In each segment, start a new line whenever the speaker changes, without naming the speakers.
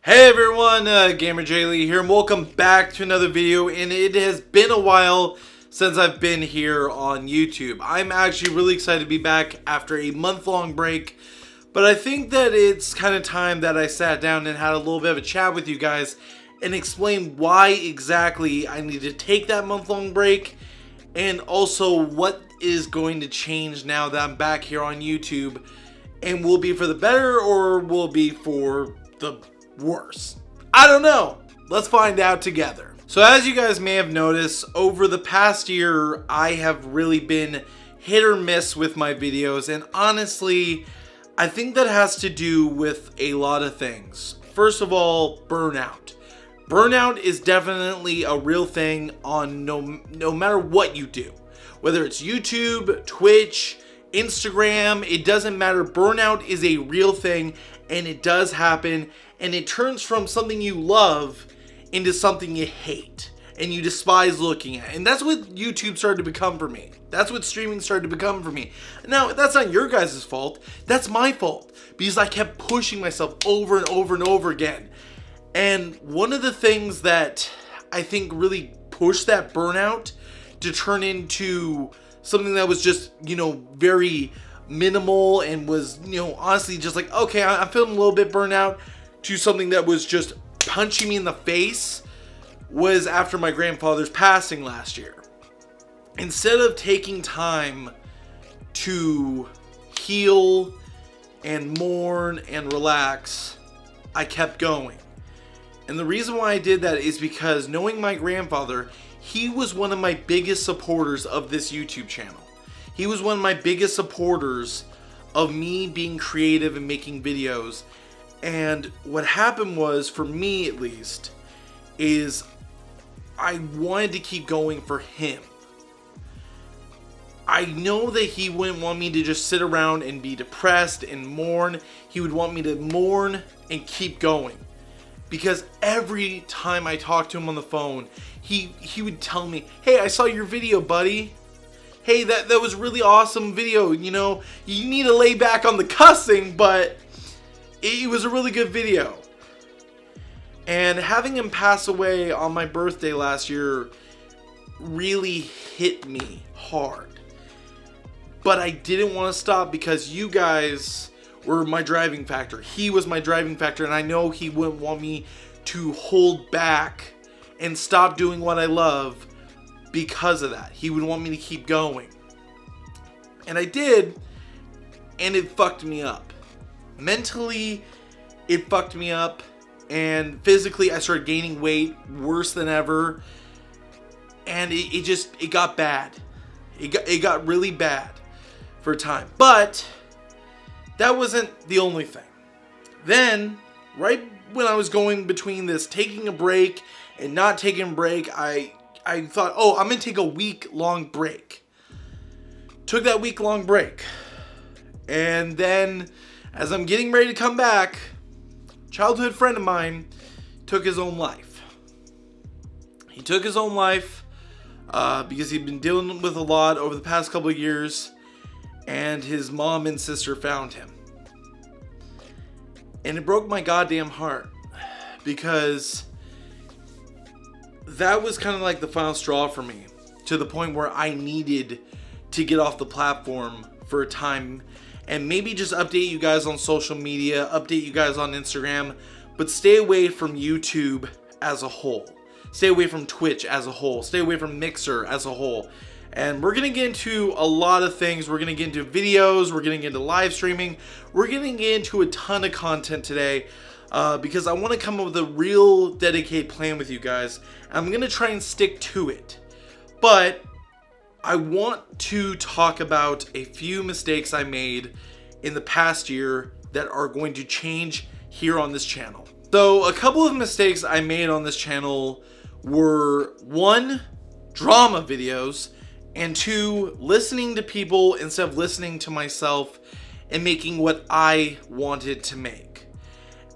Hey everyone, GamerJlee here, and welcome back to another video. And it has been a while since I've been here on YouTube. I'm actually really excited to be back after a month-long break, but I think that it's kind of time that I sat down and had a little bit of a chat with you guys and explain why exactly I need to take that month-long break, and also what is going to change now that I'm back here on YouTube, and will be for the better or will be for the worse. I don't know. Let's find out together. So as you guys may have noticed, over the past year, I have really been hit or miss with my videos, and honestly, I think that has to do with a lot of things. First of all, burnout. Burnout is definitely a real thing on no matter what you do. Whether it's YouTube, Twitch, Instagram, it doesn't matter. Burnout is a real thing, and it does happen, and it turns from something you love into something you hate and you despise looking at. And that's what YouTube started to become for me. That's what streaming started to become for me. Now, that's not your guys' fault. That's my fault, because I kept pushing myself over and over and over again. And one of the things that I think really pushed that burnout to turn into something that was just, very minimal and was, honestly just like, okay, I'm feeling a little bit burnt out, to something that was just punching me in the face, was after my grandfather's passing last year. Instead of taking time to heal and mourn and relax, I kept going. And the reason why I did that is because, knowing my grandfather, he was one of my biggest supporters of this YouTube channel. He was one of my biggest supporters of me being creative and making videos. And what happened was, for me at least, is I wanted to keep going for him. I know that he wouldn't want me to just sit around and be depressed and mourn. He would want me to mourn and keep going. Because every time I talked to him on the phone, he would tell me, hey, I saw your video, buddy. Hey, that was a really awesome video. You need to lay back on the cussing, but it was a really good video. And having him pass away on my birthday last year really hit me hard. But I didn't want to stop, because you guys were my driving factor. He was my driving factor, and I know he wouldn't want me to hold back and stop doing what I love because of that. He would want me to keep going. And I did, and it fucked me up. Mentally, it fucked me up, and physically I started gaining weight worse than ever, and it got bad. It got really bad for a time. But that wasn't the only thing. Then, right when I was going between this taking a break and not taking a break, I thought, oh, I'm going to take a week-long break. Took that week-long break. And then, as I'm getting ready to come back, a childhood friend of mine took his own life. He took his own life because he'd been dealing with a lot over the past couple of years, and his mom and sister found him. And it broke my goddamn heart, because that was kind of like the final straw for me, to the point where I needed to get off the platform for a time and maybe just update you guys on social media, update you guys on Instagram, but stay away from YouTube as a whole. Stay away from Twitch as a whole. Stay away from Mixer as a whole. And we're going to get into a lot of things. We're going to get into videos. We're going to get into live streaming. We're going to get into a ton of content today, because I want to come up with a real dedicated plan with you guys. I'm going to try and stick to it. But I want to talk about a few mistakes I made in the past year that are going to change here on this channel. So a couple of mistakes I made on this channel were, 1, drama videos, and 2, listening to people instead of listening to myself and making what I wanted to make.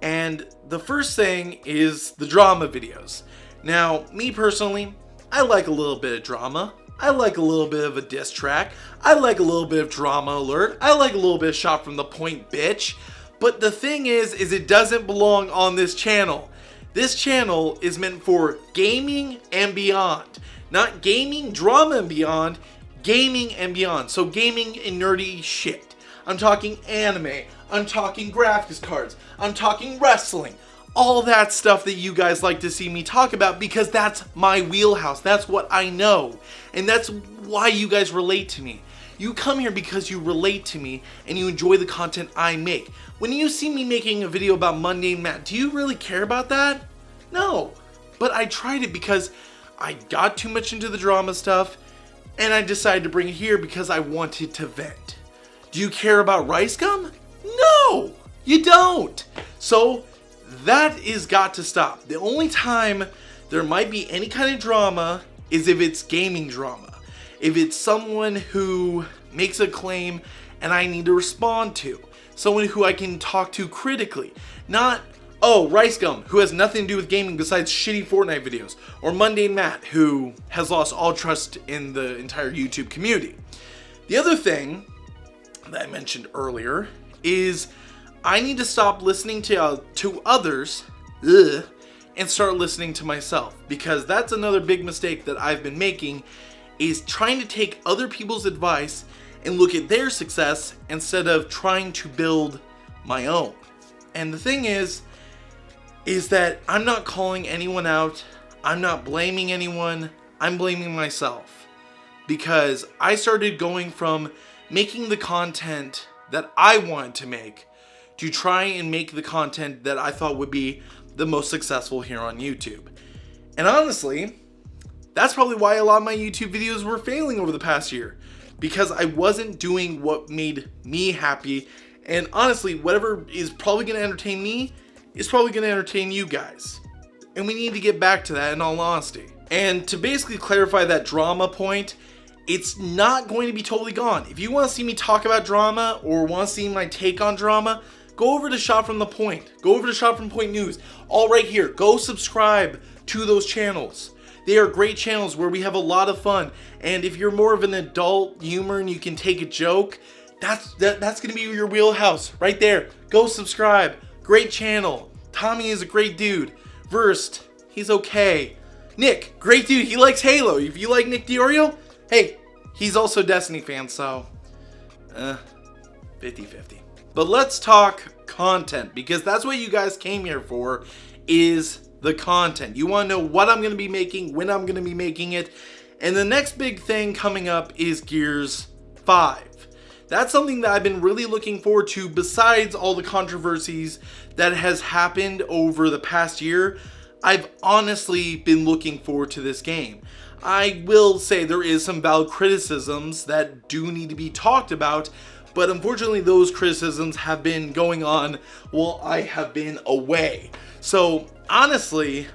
And the first thing is the drama videos. Now, me personally, I like a little bit of drama. I like a little bit of a diss track. I like a little bit of drama alert. I like a little bit of shot from the point, bitch. But the thing is it doesn't belong on this channel. This channel is meant for gaming and beyond. Not gaming, drama and beyond, gaming and beyond. So gaming and nerdy shit. I'm talking anime, I'm talking graphics cards, I'm talking wrestling. All that stuff that you guys like to see me talk about, because that's my wheelhouse. That's what I know. And that's why you guys relate to me. You come here because you relate to me and you enjoy the content I make. When you see me making a video about Mundane Matt, do you really care about that? No. But I tried it because I got too much into the drama stuff and I decided to bring it here because I wanted to vent. Do you care about Rice Gum? No, you don't. So that is got to stop. The only time there might be any kind of drama is if it's gaming drama. If it's someone who makes a claim and I need to respond to. Someone who I can talk to critically. Not, oh, Rice Gum, who has nothing to do with gaming besides shitty Fortnite videos. Or Mundane Matt, who has lost all trust in the entire YouTube community. The other thing that I mentioned earlier is I need to stop listening to others and start listening to myself. Because that's another big mistake that I've been making, is trying to take other people's advice and look at their success instead of trying to build my own. And the thing is that I'm not calling anyone out, I'm not blaming anyone, I'm blaming myself. Because I started going from making the content that I wanted to make to try and make the content that I thought would be the most successful here on YouTube. And honestly, that's probably why a lot of my YouTube videos were failing over the past year, because I wasn't doing what made me happy. And honestly, whatever is probably going to entertain me is probably going to entertain you guys. And we need to get back to that in all honesty. And to basically clarify that drama point, it's not going to be totally gone. If you want to see me talk about drama or want to see my take on drama, go over to Shot From The Point. Go over to Shot From Point News. All right here. Go subscribe to those channels. They are great channels where we have a lot of fun. And if you're more of an adult humor and you can take a joke, that's going to be your wheelhouse right there. Go subscribe. Great channel. Tommy is a great dude. Versed, he's okay. Nick, great dude. He likes Halo. If you like Nick Diorio, hey, he's also a Destiny fan, so 50-50. But let's talk content, because that's what you guys came here for, is the content. You want to know what I'm going to be making, when I'm going to be making it. And the next big thing coming up is Gears 5. That's something that I've been really looking forward to, besides all the controversies that has happened over the past year. I've honestly been looking forward to this game. I will say there is some valid criticisms that do need to be talked about, but unfortunately those criticisms have been going on while I have been away. So honestly,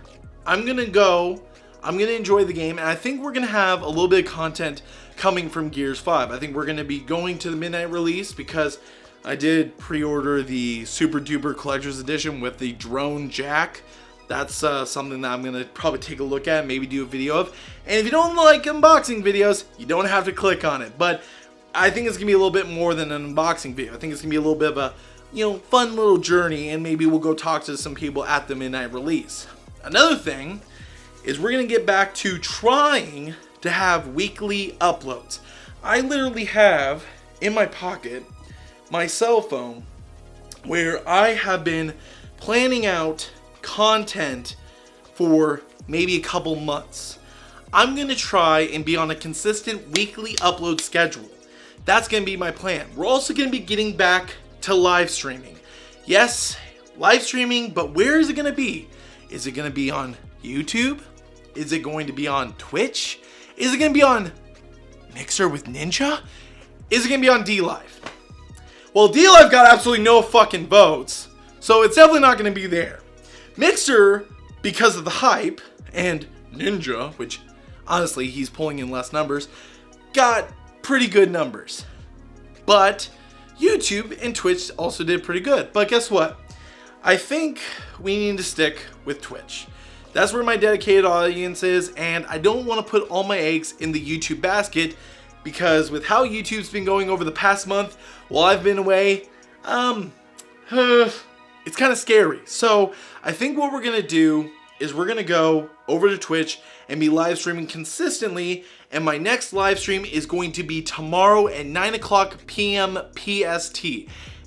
I'm gonna enjoy the game, and I think we're gonna have a little bit of content coming from Gears 5. I think we're gonna be going to the midnight release, because I did pre-order the Super Duper Collector's Edition with the drone jack. That's something that I'm gonna probably take a look at and maybe do a video of. And if you don't like unboxing videos, you don't have to click on it. But I think it's gonna be a little bit more than an unboxing video. I think it's gonna be a little bit of a, fun little journey, and maybe we'll go talk to some people at the midnight release. Another thing is we're gonna get back to trying to have weekly uploads. I literally have in my pocket my cell phone where I have been planning out content for maybe a couple months. I'm gonna try and be on a consistent weekly upload schedule. That's gonna be my plan. We're also gonna be getting back to live streaming. Yes, live streaming, but where is it gonna be? Is it gonna be on YouTube? Is it going to be on Twitch? Is it gonna be on Mixer with Ninja? Is it gonna be on D-Live? Well, D-Live got absolutely no fucking votes, so it's definitely not gonna be there. Mixer, because of the hype, and Ninja, which honestly he's pulling in less numbers, got pretty good numbers. But YouTube and Twitch also did pretty good. But guess what? I think we need to stick with Twitch. That's where my dedicated audience is, and I don't want to put all my eggs in the YouTube basket, because with how YouTube's been going over the past month while I've been away, I it's kind of scary. So I think what we're going to do is we're going to go over to Twitch and be live streaming consistently. And my next live stream is going to be tomorrow at 9 o'clock p.m. PST.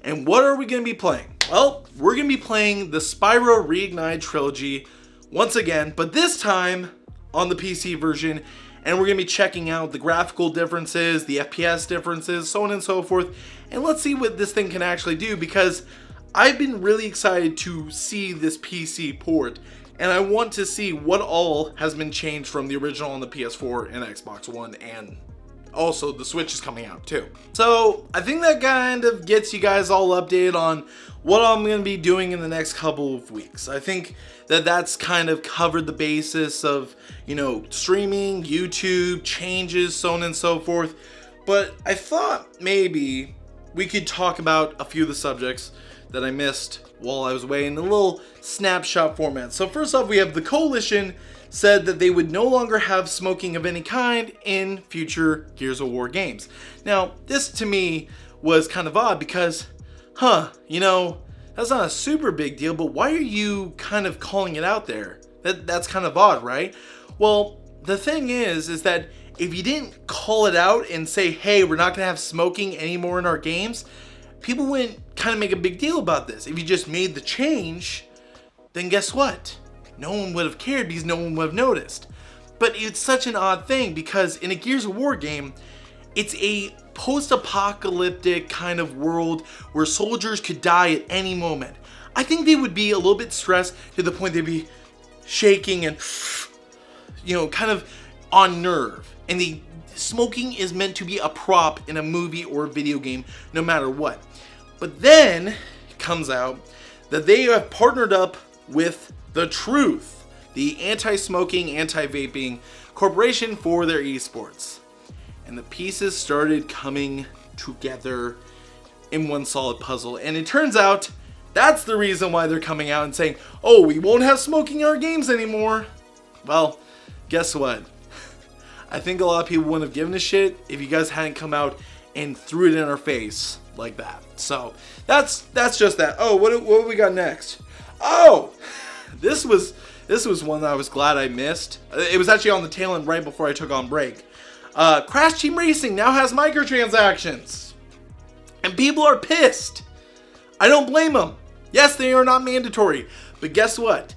And what are we going to be playing? Well, we're going to be playing the Spyro Reignited Trilogy once again, but this time on the PC version. And we're going to be checking out the graphical differences, the FPS differences, so on and so forth. And let's see what this thing can actually do, because I've been really excited to see this PC port. And I want to see what all has been changed from the original on the PS4 and Xbox One, and also the Switch is coming out too. So I think that kind of gets you guys all updated on what I'm going to be doing in the next couple of weeks. I think that that's kind of covered the basis of, you know, streaming, YouTube, changes, so on and so forth. But I thought maybe we could talk about a few of the subjects that I missed while I was away in a little snapshot format. So first off, we have the Coalition said that they would no longer have smoking of any kind in future Gears of War games. Now, this to me was kind of odd because, you know, that's not a super big deal, but why are you kind of calling it out there? That's kind of odd, right? Well, the thing is that if you didn't call it out and say, hey, we're not gonna have smoking anymore in our games, people wouldn't kind of make a big deal about this. If you just made the change, then guess what? No one would have cared because no one would have noticed. But it's such an odd thing because in a Gears of War game, it's a post-apocalyptic kind of world where soldiers could die at any moment. I think they would be a little bit stressed to the point they'd be shaking and, you know, kind of on nerve. And the smoking is meant to be a prop in a movie or a video game, no matter what. But then it comes out that they have partnered up with The Truth, the anti-smoking, anti-vaping corporation for their esports. And the pieces started coming together in one solid puzzle. And it turns out that's the reason why they're coming out and saying, oh, we won't have smoking in our games anymore. Well, guess what? I think a lot of people wouldn't have given a shit if you guys hadn't come out and threw it in our face like that. So that's just that. Oh, what do we got next? Oh, this was one that I was glad I missed. It was actually on the tail end right before I took on break. Crash Team Racing now has microtransactions, and people are pissed. I don't blame them. Yes, they are not mandatory, but guess what?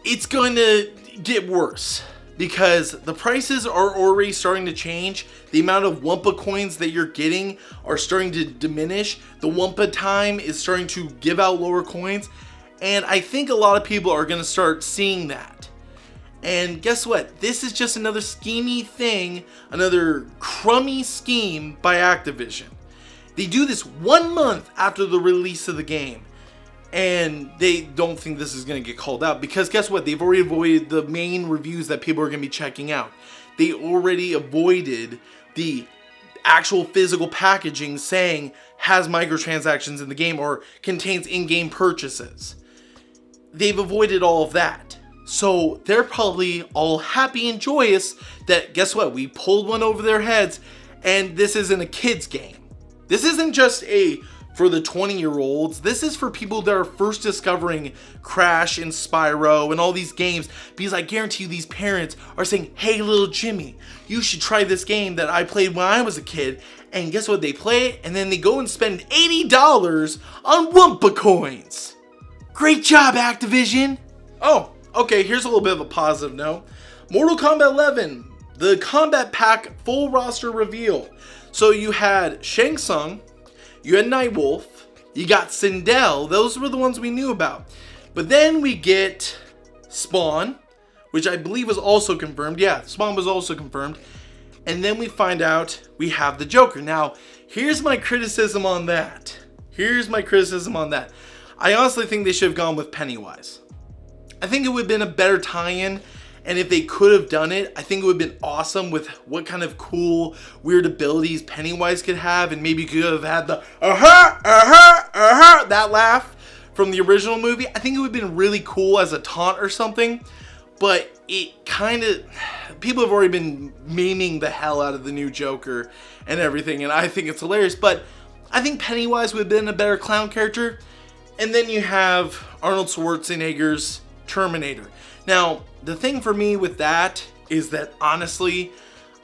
It's going to get worse because the prices are already starting to change. The amount of Wumpa coins that you're getting are starting to diminish. The Wumpa time is starting to give out lower coins, and I think a lot of people are going to start seeing that. And guess what? This is just another schemey thing, another crummy scheme by Activision. They do this 1 month after the release of the game, and they don't think this is going to get called out because guess what? They've already avoided the main reviews that people are going to be checking out. They already avoided the actual physical packaging saying has microtransactions in the game or contains in-game purchases. They've avoided all of that. So they're probably all happy and joyous that, guess what, we pulled one over their heads and this isn't a kid's game. This isn't just for the 20-year-olds. This is for people that are first discovering Crash and Spyro and all these games, because I guarantee you these parents are saying, hey little Jimmy, you should try this game that I played when I was a kid. And guess what, they play it and then they go and spend $80 on Wumpa coins. Great job, Activision. Oh, okay, here's a little bit of a positive note. Mortal Kombat 11, the Combat Pack full roster reveal. So you had Shang Tsung, you had Nightwolf, you got Sindel. Those were the ones we knew about. But then we get Spawn, which I believe was also confirmed. Yeah, Spawn was also confirmed. And then we find out we have the Joker. Now, here's my criticism on that. I honestly think they should have gone with Pennywise. I think it would have been a better tie-in, and if they could have done it, I think it would have been awesome with what kind of cool, weird abilities Pennywise could have, and maybe could have had the that laugh from the original movie. I think it would have been really cool as a taunt or something, but it kind of, people have already been memeing the hell out of the new Joker and everything, and I think it's hilarious, but I think Pennywise would have been a better clown character. And then you have Arnold Schwarzenegger's Terminator. Now, the thing for me with that is that honestly,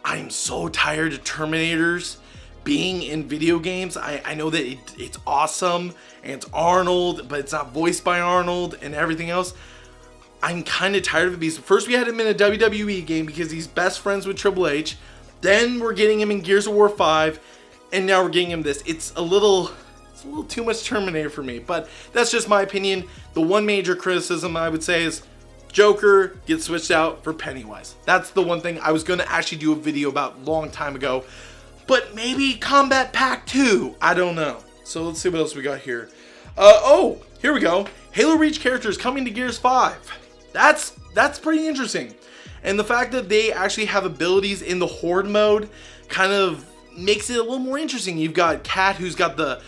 I'm so tired of Terminators being in video games. I know that it's awesome and it's Arnold, but it's not voiced by Arnold and everything else. I'm kind of tired of it because first we had him in a WWE game because he's best friends with Triple H. Then we're getting him in Gears of War 5, and now we're getting him this. It's a little too much Terminator for me, but that's just my opinion. The one major criticism I would say is Joker gets switched out for Pennywise. That's the one thing I was going to actually do a video about a long time ago. But maybe Combat Pack 2. I don't know. So let's see what else we got here. Oh, here we go. Halo Reach characters coming to Gears 5. That's pretty interesting. And the fact that they actually have abilities in the Horde mode kind of makes it a little more interesting. You've got Cat, who's got the,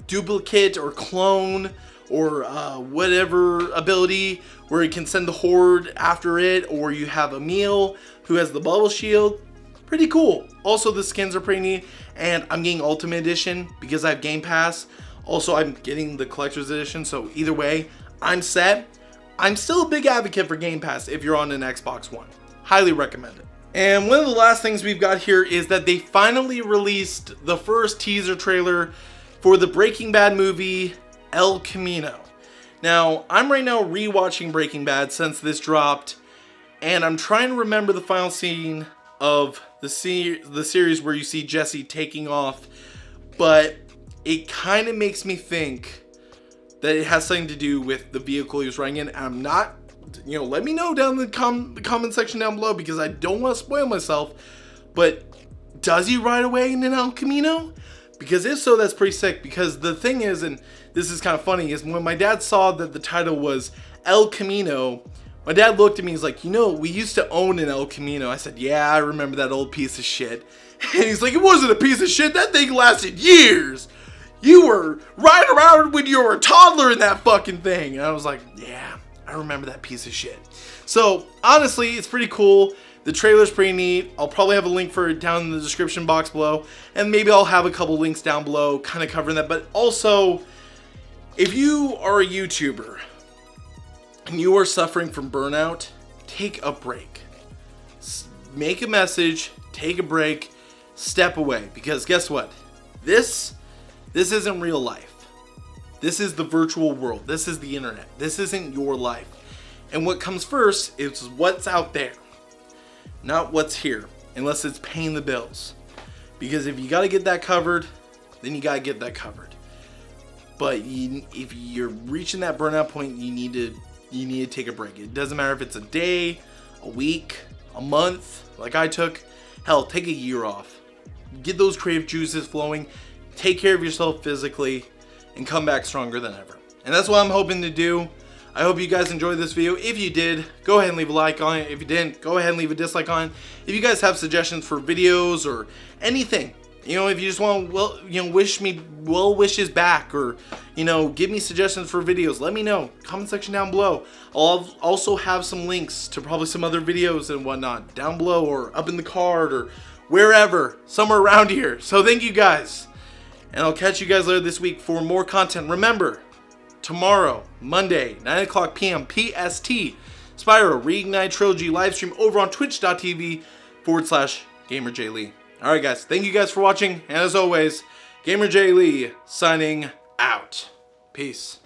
duplicate or clone or whatever ability where it can send the Horde after it. Or you have Emil, who has the bubble shield. Pretty cool. Also, the skins are pretty neat. And I'm getting Ultimate Edition because I have Game Pass. Also, I'm getting the Collector's Edition. So either way, I'm set. I'm still a big advocate for Game Pass if you're on an Xbox One. Highly recommend it. And one of the last things we've got here is that they finally released the first teaser trailer for the Breaking Bad movie, El Camino. Now, I'm right now rewatching Breaking Bad since this dropped, and I'm trying to remember the final scene of the series where you see Jesse taking off, but it kind of makes me think that it has something to do with the vehicle he was riding in. I'm not, let me know down in the comment section down below because I don't want to spoil myself. But does he ride away in an El Camino? Because if so, that's pretty sick. Because the thing is, and this is kind of funny, is when my dad saw that the title was El Camino, my dad looked at me, he's like, we used to own an El Camino. I said, yeah, I remember that old piece of shit. And he's like, it wasn't a piece of shit. That thing lasted years. You were riding around when you were a toddler in that fucking thing. And I was like, yeah, I remember that piece of shit. So, honestly, it's pretty cool. The trailer's pretty neat. I'll probably have a link for it down in the description box below. And maybe I'll have a couple links down below kind of covering that. But also, if you are a YouTuber and you are suffering from burnout, take a break. Make a message, take a break, step away. Because guess what? This isn't real life. This is the virtual world. This is the internet. This isn't your life. And what comes first is what's out there, not what's here, unless it's paying the bills. Because if you got to get that covered, then you got to get that covered. But if you're reaching that burnout point, you need to take a break. It doesn't matter if it's a day, a week, a month, like I took. Hell, take a year off. Get those creative juices flowing. Take care of yourself physically and come back stronger than ever. And that's what I'm hoping to do. I hope you guys enjoyed this video. If you did, go ahead and leave a like on it. If you didn't, go ahead and leave a dislike on it. If you guys have suggestions for videos or anything, if you just want to, wish me well wishes back or, give me suggestions for videos, let me know. Comment section down below. I'll also have some links to probably some other videos and whatnot down below or up in the card or wherever, somewhere around here. So thank you guys. And I'll catch you guys later this week for more content. Remember, tomorrow, Monday, 9 o'clock p.m. PST, Spyro Reignite Trilogy livestream over on twitch.tv/GamerJlee. Alright guys, thank you guys for watching. And as always, GamerJlee signing out. Peace.